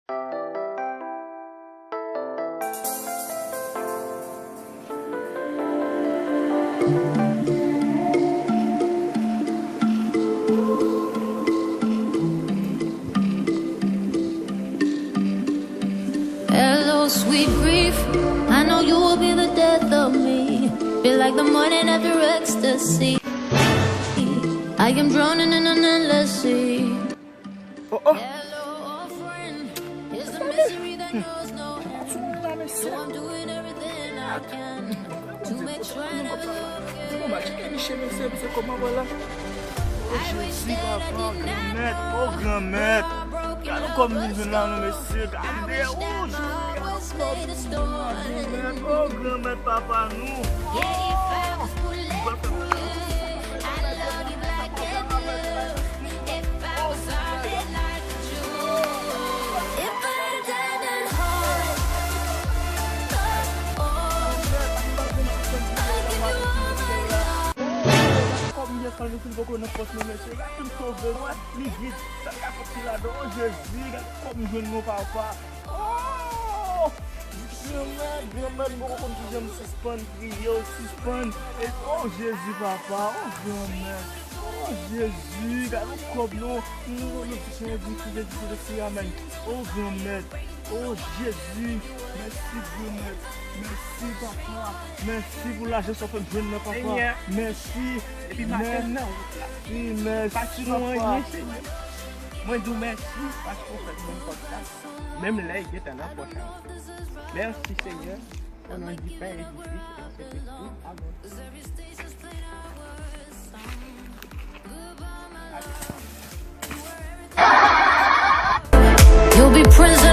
Hello, sweet grief. I know you will be the death of me. Feel like the morning after ecstasy. I am drowning in an endless sea. Hello, old friend. Is the misery that knows no end. So I'm doing everything I can to make sure I never love again. I wish that I did not know. Cara, como me lá no Messias, cadê I wish that my heart would stay the storm. o Gama, Papanu? Yeah, if I was bulletproof, I'd love you like a glove. If I was solid like a jewel. If I had died and heart, I'd give you all my love. Como ia fazer isso, vou na próxima vez. Eu tô vendo a limite, tá capilado, oh Jesus, como eu não papa. Oh! Gama, vou continuar me suspend, eu suspend. Oh Jesus, papa, oh Gama. Oh Jesus, cara, como não precisa de amém. Oh Gama, oh Jesus, merci Gama. Merci papa, merci pour l'argent sur ton jeune papa, merci, merci papa. Moi, je vous remercie parce qu'on fait mon podcast. Même là, il est à la prochaine. Merci Seigneur. Au nom du Père et du Fils et du Saint-Esprit. Amen. You'll be prison.